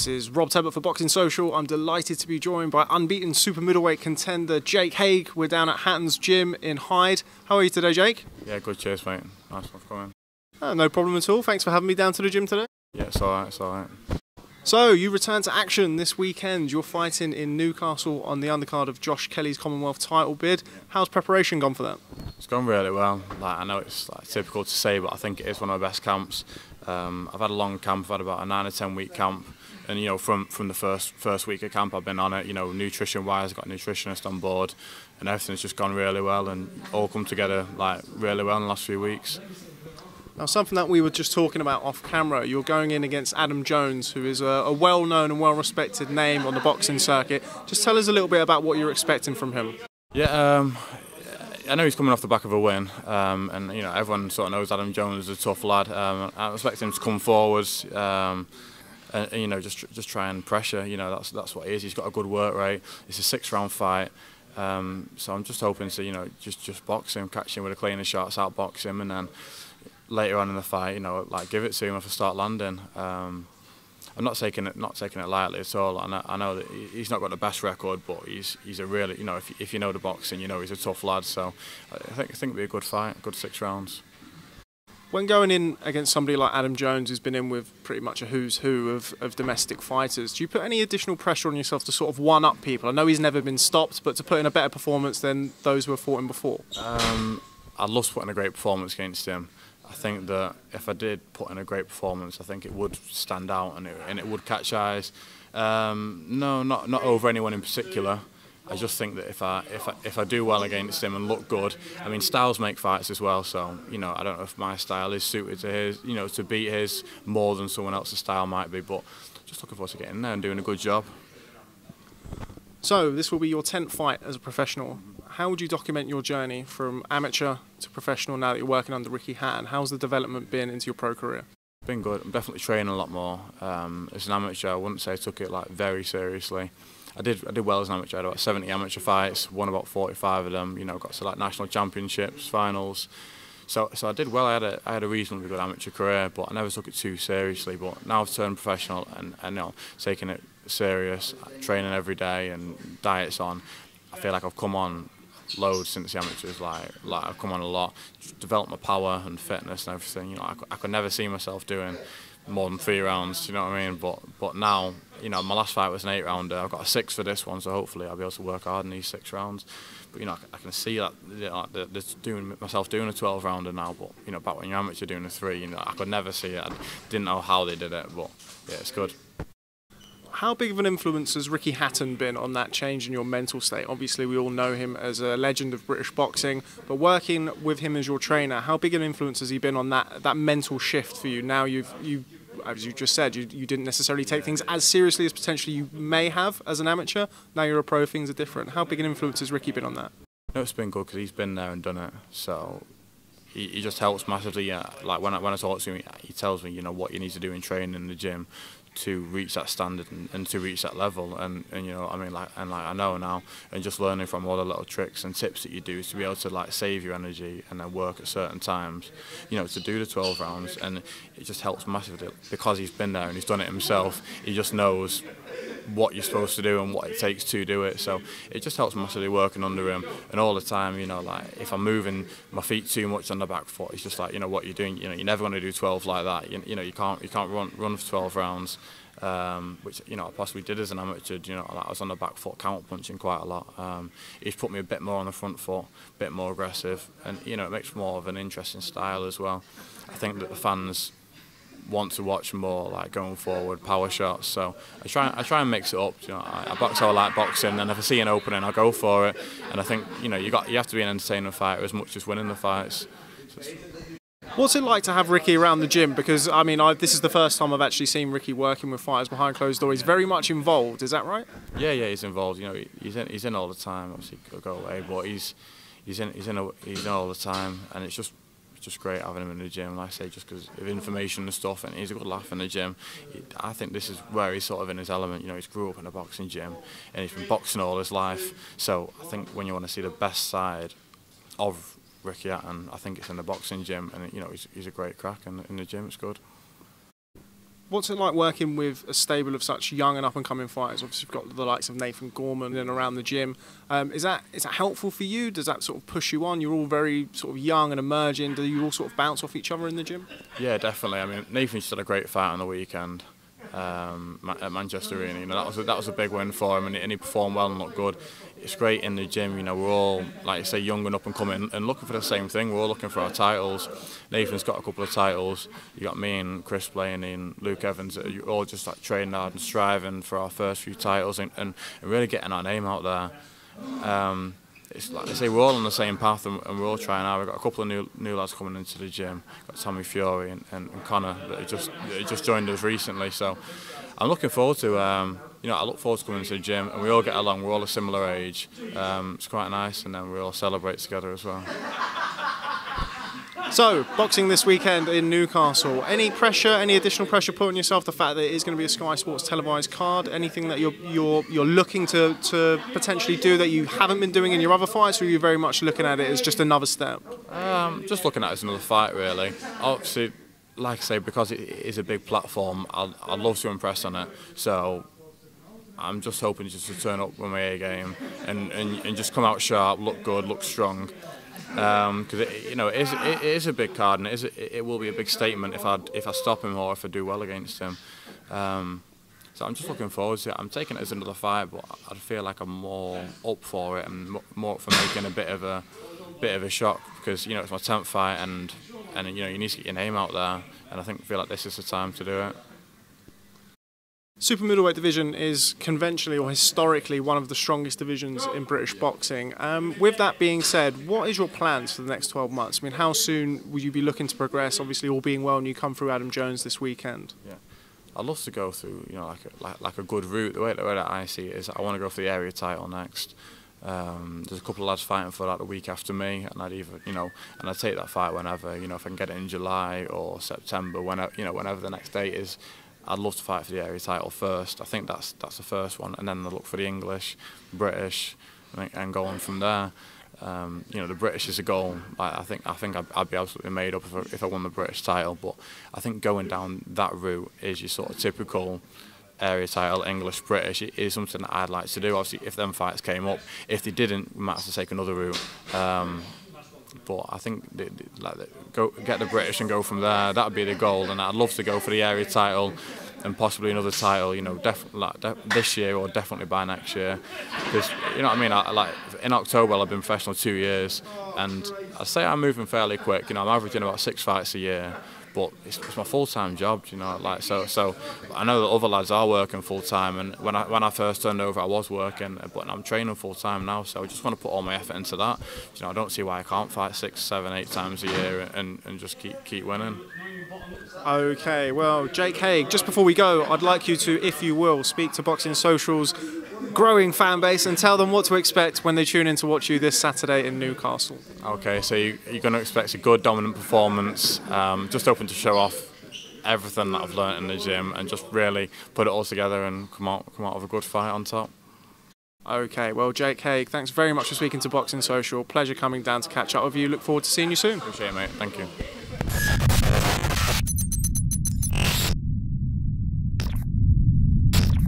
This is Rob Tebbutt for Boxing Social. I'm delighted to be joined by unbeaten super middleweight contender Jake Haigh. We're down at Hatton's gym in Hyde. How are you today, Jake? Yeah, good, cheers mate. Nice one for coming. No problem at all. Thanks for having me down to the gym today. Yeah, it's alright, it's alright. So, you return to action this weekend. You're fighting in Newcastle on the undercard of Josh Kelly's Commonwealth title bid. How's preparation gone for that? It's gone really well. I know it's typical to say, but I think it is one of my best camps. I've had a long camp. I've had about a 9 or 10 week camp, and from the first week of camp I've been on it. Nutrition wise, I've got a nutritionist on board, and everything's just gone really well and all come together really well in the last few weeks. Now, something that we were just talking about off camera, you're going in against Adam Jones, who is a well-known and well-respected name on the boxing circuit. Just tell us a little bit about what you're expecting from him. Yeah, I know he's coming off the back of a win, and everyone sort of knows Adam Jones is a tough lad. I expect him to come forwards, and just try and pressure. That's what he is. He's got a good work rate. It's a 6-round fight, so I'm just hoping to just box him, catch him with a cleaner shots, outbox him, and then later on in the fight, give it to him if I start landing. I'm not taking it lightly at all. I know that he's not got the best record, but he's a really, if you know the boxing, he's a tough lad. So I think it'll be a good fight, good 6 rounds. When going in against somebody like Adam Jones, who's been in with pretty much a who's who of domestic fighters, do you put any additional pressure on yourself to sort of one-up people? I know he's never been stopped, but to put in a better performance than those who have fought him before? I'd love to put in a great performance against him. I think that if I did put in a great performance, I think it would stand out and it would catch eyes. No, not over anyone in particular. I just think that if I do well against him and look good, I mean, styles make fights as well. So I don't know if my style is suited to his, to beat his more than someone else's style might be. But just looking forward to getting there and doing a good job. So this will be your 10th fight as a professional. How would you document your journey from amateur to professional now that you're working under Ricky Hatton? How's the development been into your pro career? It's been good. I'm definitely training a lot more. As an amateur, I wouldn't say I took it very seriously. I did well as an amateur. I had about 70 amateur fights, won about 45 of them. Got to national championships, finals. So I did well. I had a reasonably good amateur career, but I never took it too seriously. But now I've turned professional and taking it serious, training every day and diets on. I feel like I've come on loads since the amateurs. I've come on a lot, developed my power and fitness and everything. I could never see myself doing more than 3 rounds. You know what I mean? But now, my last fight was an 8-rounder. I've got a 6 for this one, so hopefully I'll be able to work hard in these 6 rounds. But I can see that doing myself doing a 12-rounder now. But back when you're amateur doing a 3, I could never see it. I didn't know how they did it, but yeah, it's good. How big of an influence has Ricky Hatton been on that change in your mental state? Obviously, we all know him as a legend of British boxing, but working with him as your trainer, how big an influence has he been on that mental shift for you? Now you, as you just said, you didn't necessarily take things as seriously as potentially you may have as an amateur. Now you're a pro, things are different. How big an influence has Ricky been on that? No, it's been good because he's been there and done it. So he just helps massively. When I talk to him, he tells me what you need to do in training in the gym to reach that standard and to reach that level, and I mean, I know now, and just learning from all the little tricks and tips that you do to be able to save your energy and then work at certain times, to do the 12 rounds, and it just helps massively because he's been there and he's done it himself. He just knows what you're supposed to do and what it takes to do it, so it just helps massively working under him. And all the time, if I'm moving my feet too much on the back foot, it's just what you're doing. You're never going to do 12 like that. You can't run for 12 rounds, which I possibly did as an amateur. I was on the back foot counter punching quite a lot. He's put me a bit more on the front foot, a bit more aggressive, and it makes more of an interesting style as well. I think that the fans want to watch more going forward power shots, so I try and mix it up. I box how I like boxing, and if I see an opening I'll go for it, and I think you have to be an entertaining fighter as much as winning the fights. What's it like to have Ricky around the gym? Because I mean, this is the first time I've actually seen Ricky working with fighters behind closed doors. He's very much involved, is that right? Yeah, he's involved. He's in all the time. Obviously could go away, but he's in all the time, and it's just great having him in the gym. Like I say, just because of information and stuff, and he's a good laugh in the gym. I think this is where he's sort of in his element. He's grew up in a boxing gym, and he's been boxing all his life. So I think when you want to see the best side of Ricky Hatton, I think it's in the boxing gym, and he's a great crack in the gym. It's good. What's it like working with a stable of such young and up-and-coming fighters? Obviously, you've got the likes of Nathan Gorman in and around the gym. Is that helpful for you? Does that sort of push you on? You're all very sort of young and emerging. Do you all sort of bounce off each other in the gym? Yeah, definitely. I mean, Nathan just had a great fight on the weekend at Manchester Arena. You know, that was a big win for him, and he performed well and looked good. It's great in the gym. You know, we're all, like you say, young and up and coming, and looking for the same thing. We're all looking for our titles. Nathan's got a couple of titles. You got me and Chris Blaney and Luke Evans. You're all just like training hard and striving for our first few titles, and really getting our name out there. It's like I say, we're all on the same path, and we're all trying hard. We've got a couple of new lads coming into the gym. Got Tommy Fury and Connor that just joined us recently. So I'm looking forward to, I look forward to coming into the gym, and we all get along. We're all a similar age. It's quite nice, and then we all celebrate together as well. So, boxing this weekend in Newcastle. Any pressure, any additional pressure put on yourself? The fact that it is going to be a Sky Sports televised card. Anything that you're looking to potentially do that you haven't been doing in your other fights, or are you very much looking at it as just another step? Just looking at it as another fight, really. Obviously, like I say, because it is a big platform, I'd love to impress on it. So I'm just hoping just to turn up with my A game and just come out sharp, look good, look strong. Because it is a big card, and it will be a big statement if I stop him or if I do well against him. So I'm just looking forward to it. I'm taking it as another fight, but I feel like I'm more up for it and more up for making a bit of a shock, because it's my 10th fight, and you need to get your name out there, and I feel like this is the time to do it. Super middleweight division is conventionally or historically one of the strongest divisions in British boxing. With that being said, what is your plans for the next 12 months? I mean, how soon will you be looking to progress? Obviously, all being well, and you come through Adam Jones this weekend. Yeah, I'd love to go through, like a good route. The way that I see it is, I want to go for the area title next. There's a couple of lads fighting for that the week after me, and I'd take that fight whenever. If I can get it in July or September, whenever the next date is. I'd love to fight for the area title first. I think that's the first one, and then I'll look for the English, British, and go on from there. The British is a goal. I think I'd be absolutely made up if I won the British title. But I think going down that route is your sort of typical area title, English, British. It is something that I'd like to do. Obviously, if them fights came up, if they didn't, we might have to take another route. But I think get the British and go from there. That would be the goal, and I'd love to go for the area title and possibly another title. This year or definitely by next year. Because you know what I mean. In October, I've been professional 2 years, and I say I'm moving fairly quick. I'm averaging about 6 fights a year. But it's my full-time job, So I know that other lads are working full-time, and when I first turned over, I was working, but I'm training full-time now. So I just want to put all my effort into that. I don't see why I can't fight 6, 7, 8 times a year and just keep winning. Okay, well, Jake Haigh, just before we go, I'd like you to, if you will, speak to Boxing Social's growing fan base and tell them what to expect when they tune in to watch you this Saturday in Newcastle. Okay, so you're going to expect a good, dominant performance, just hoping to show off everything that I've learnt in the gym and just really put it all together and come out with a good fight on top. Okay, well, Jake Haigh, thanks very much for speaking to Boxing Social. Pleasure coming down to catch up with you. Look forward to seeing you soon. Appreciate it, mate. Thank you.